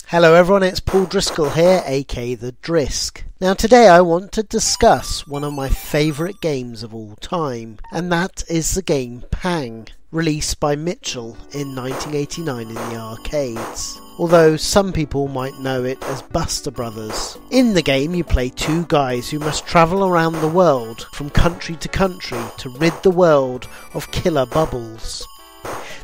Hello everyone, it's Paul Driscoll here, aka TheDrisk. Now today I want to discuss one of my favourite games of all time, and that is the game Pang, released by Mitchell in 1989 in the arcades. Although some people might know it as Buster Brothers. In the game you play two guys who must travel around the world from country to country to rid the world of killer bubbles.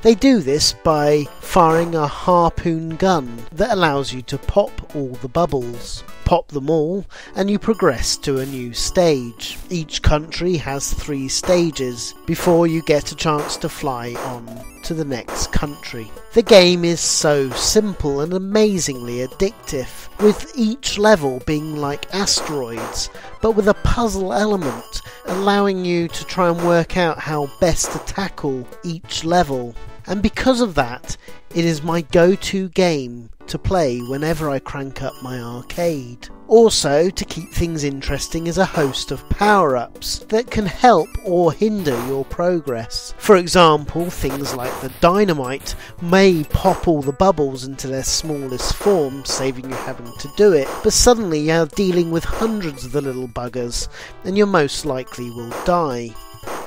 They do this by firing a harpoon gun that allows you to pop all the bubbles. Pop them all and you progress to a new stage. Each country has 3 stages before you get a chance to fly on to the next country. The game is so simple and amazingly addictive, with each level being like asteroids, but with a puzzle element allowing you to try and work out how best to tackle each level. And because of that, it is my go-to game to play whenever I crank up my arcade. Also, to keep things interesting, is a host of power-ups that can help or hinder your progress. For example, things like the dynamite may pop all the bubbles into their smallest form, saving you having to do it, but suddenly you're dealing with hundreds of the little buggers, and you most likely will die.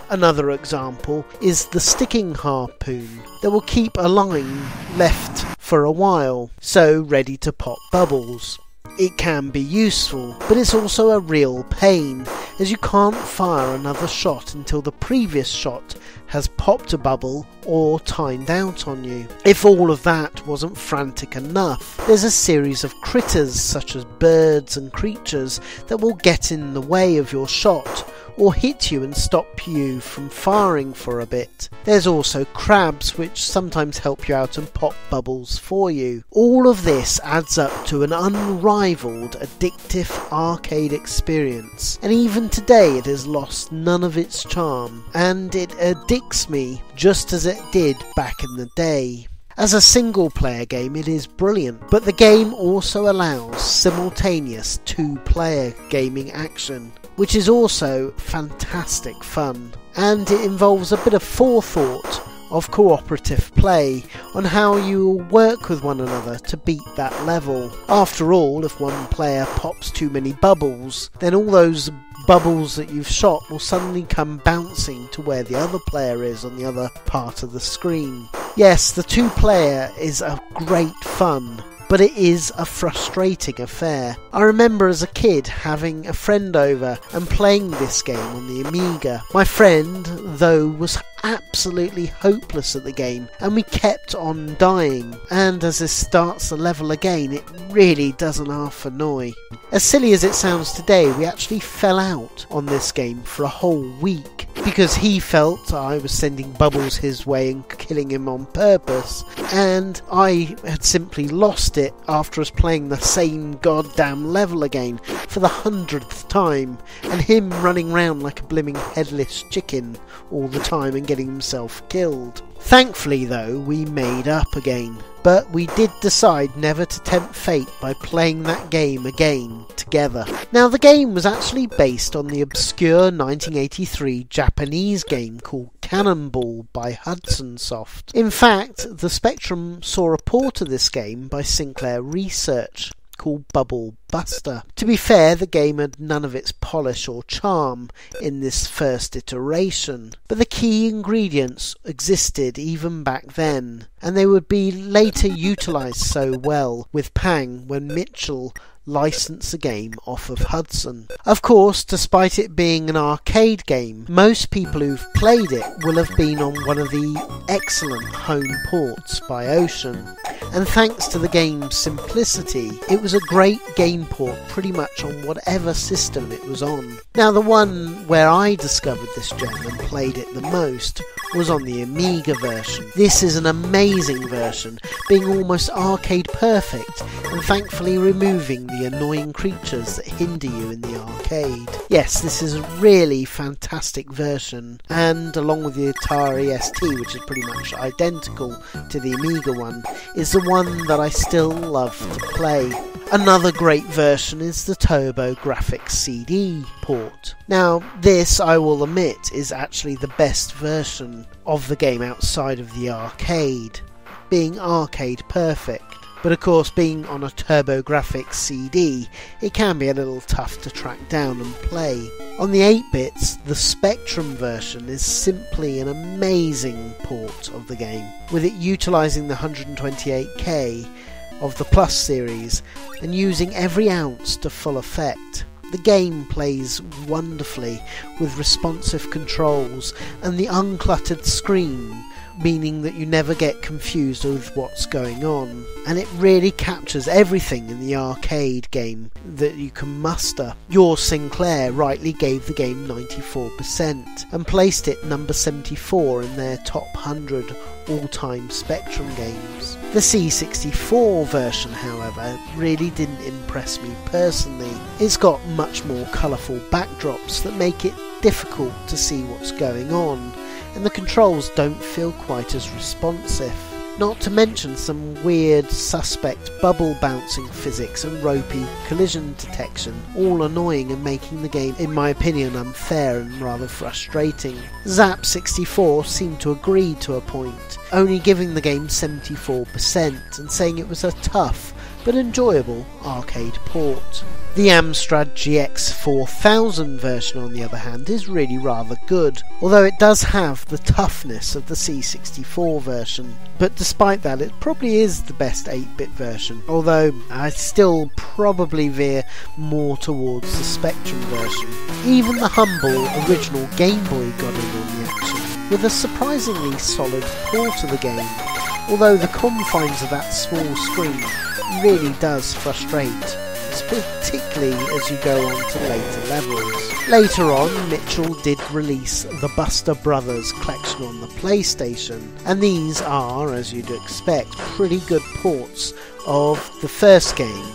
Another example is the sticking harpoon that will keep a line left for a while, so ready to pop bubbles. It can be useful, but it's also a real pain, as you can't fire another shot until the previous shot has popped a bubble or timed out on you. If all of that wasn't frantic enough, there's a series of critters such as birds and creatures that will get in the way of your shot or hit you and stop you from firing for a bit. There's also crabs which sometimes help you out and pop bubbles for you. All of this adds up to an unrivaled addictive arcade experience, and even today it has lost none of its charm, and it addicts me just as it did back in the day. As a single player game it is brilliant, but the game also allows simultaneous 2-player gaming action, which is also fantastic fun, and it involves a bit of forethought of cooperative play on how you will work with one another to beat that level. After all, if one player pops too many bubbles, then all those bubbles that you've shot will suddenly come bouncing to where the other player is on the other part of the screen. Yes, the 2-player is a great fun, but it is a frustrating affair. I remember as a kid having a friend over and playing this game on the Amiga. My friend, though, was absolutely hopeless at the game, and we kept on dying, and as this starts the level again it really doesn't half annoy. As silly as it sounds today, we actually fell out on this game for a whole week because he felt I was sending bubbles his way and killing him on purpose, and I had simply lost it after us playing the same goddamn level again for the 100th time, and him running round like a blimmin' headless chicken all the time and getting himself killed. Thankfully though, we made up again, but we did decide never to tempt fate by playing that game again together. Now the game was actually based on the obscure 1983 Japanese game called Cannonball by Hudson Soft. In fact, the Spectrum saw a port of this game by Sinclair Research called Bubble Buster. To be fair, the game had none of its polish or charm in this first iteration, but the key ingredients existed even back then, and they would be later utilised so well with Pang when Mitchell licensed the game off of Hudson. Of course, despite it being an arcade game, most people who've played it will have been on one of the excellent home ports by Ocean, and thanks to the game's simplicity, it was a great game port pretty much on whatever system it was on. Now the one where I discovered this gem and played it the most was on the Amiga version. This is an amazing version, being almost arcade perfect and thankfully removing the annoying creatures that hinder you in the arcade. Yes, this is a really fantastic version, and along with the Atari ST, which is pretty much identical to the Amiga one, is the one that I still love to play. Another great version is the TurboGrafx CD port. Now this, I will admit, is actually the best version of the game outside of the arcade, being arcade perfect. But of course, being on a TurboGrafx CD, it can be a little tough to track down and play. On the 8-bits, the Spectrum version is simply an amazing port of the game, with it utilising the 128K of the Plus series and using every ounce to full effect. The game plays wonderfully with responsive controls and the uncluttered screen, meaning that you never get confused with what's going on, and it really captures everything in the arcade game that you can muster. Your Sinclair rightly gave the game 94% and placed it number 74 in their top 100 all-time Spectrum games. The C64 version, however, really didn't impress me personally. It's got much more colourful backdrops that make it difficult to see what's going on, and the controls don't feel quite as responsive. Not to mention some weird suspect bubble bouncing physics and ropey collision detection, all annoying and making the game, in my opinion, unfair and rather frustrating. Zap64 seemed to agree to a point, only giving the game 74% and saying it was a tough but enjoyable arcade port. The Amstrad GX 4000 version, on the other hand, is really rather good, although it does have the toughness of the C64 version. But despite that, it probably is the best 8-bit version, although I still probably veer more towards the Spectrum version. Even the humble original Game Boy got in on the action, with a surprisingly solid port of the game, although the confines of that small screen really does frustrate, particularly as you go on to later levels. Later on, Mitchell did release the Buster Brothers collection on the PlayStation, and these are, as you'd expect, pretty good ports of the first game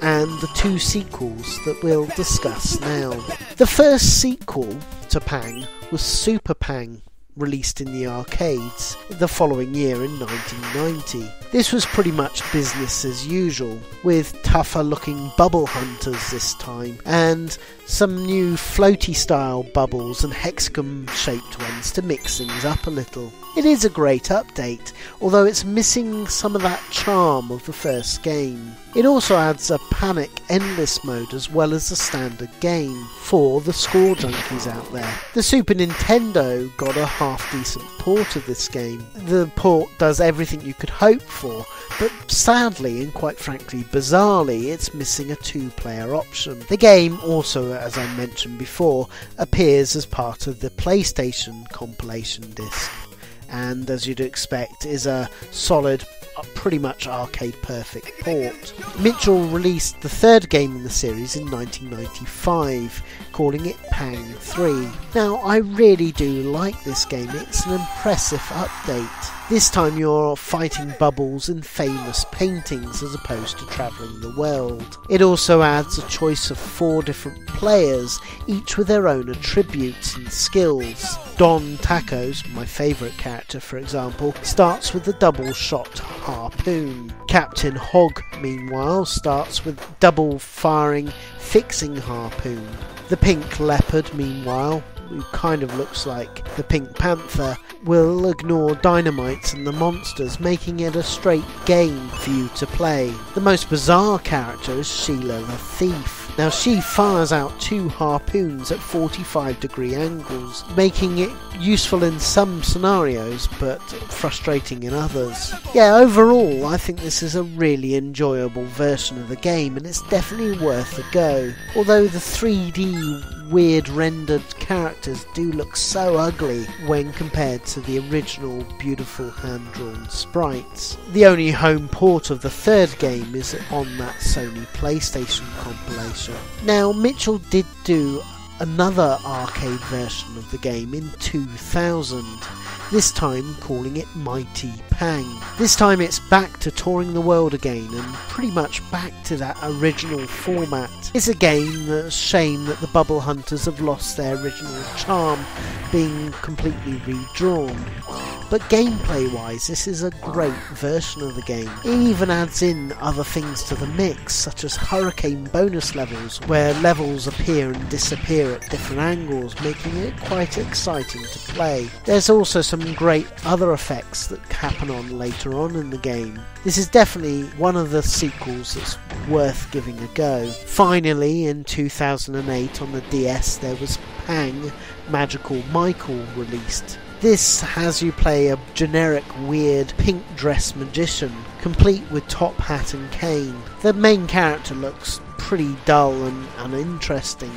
and the two sequels that we'll discuss now. The first sequel to Pang was Super Pang, released in the arcades the following year in 1990. This was pretty much business as usual, with tougher looking bubble hunters this time, and some new floaty style bubbles and hexagon shaped ones to mix things up a little. It is a great update, although it's missing some of that charm of the first game. It also adds a panic endless mode as well as the standard game for the score junkies out there. The Super Nintendo got a half decent port of this game. The port does everything you could hope for, but sadly and quite frankly bizarrely, it's missing a 2-player option. The game also, as I mentioned before, appears as part of the PlayStation compilation disc, and as you'd expect is a solid, pretty much arcade perfect port. Mitchell released the third game in the series in 1995, calling it Pang 3. Now I really do like this game, it's an impressive update. This time you're fighting bubbles in famous paintings as opposed to travelling the world. It also adds a choice of 4 different players, each with their own attributes and skills. Don Tacos, my favourite character for example, starts with the double shot harpoon. Captain Hog, meanwhile, starts with double firing fixing harpoon. The Pink Leopard, meanwhile, who kind of looks like the Pink Panther, will ignore dynamites and the monsters, making it a straight game for you to play. The most bizarre character is Sheila the Thief. Now she fires out 2 harpoons at 45-degree angles, making it useful in some scenarios but frustrating in others. Yeah, overall I think this is a really enjoyable version of the game and it's definitely worth a go. Although the 3D weird rendered characters do look so ugly when compared to the original beautiful hand-drawn sprites. The only home port of the third game is on that Sony PlayStation compilation. Now Mitchell did do another arcade version of the game in 2000, this time calling it Mighty Pang. This time it's back to touring the world again and pretty much back to that original format. It's a game that's a shame that the Bubble Hunters have lost their original charm, being completely redrawn. but gameplay wise this is a great version of the game. It even adds in other things to the mix, such as hurricane bonus levels, where levels appear and disappear at different angles, making it quite exciting to play. There's also some great other effects that happen on later on in the game. This is definitely one of the sequels that's worth giving a go. Finally, in 2008 on the DS there was Pang Magical Michael released. This has you play a generic weird pink dress magician, complete with top hat and cane. The main character looks pretty dull and uninteresting,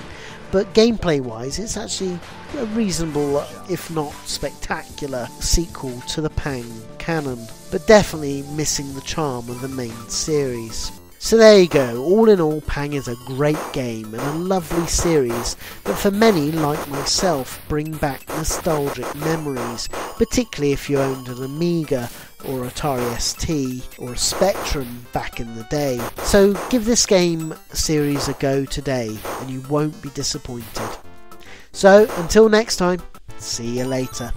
but gameplay wise it's actually a reasonable, if not spectacular, sequel to the Pang canon, but definitely missing the charm of the main series. So there you go, all in all Pang is a great game and a lovely series that for many like myself bring back nostalgic memories, particularly if you owned an Amiga or Atari ST or a Spectrum back in the day. So give this game series a go today and you won't be disappointed. So until next time, see you later.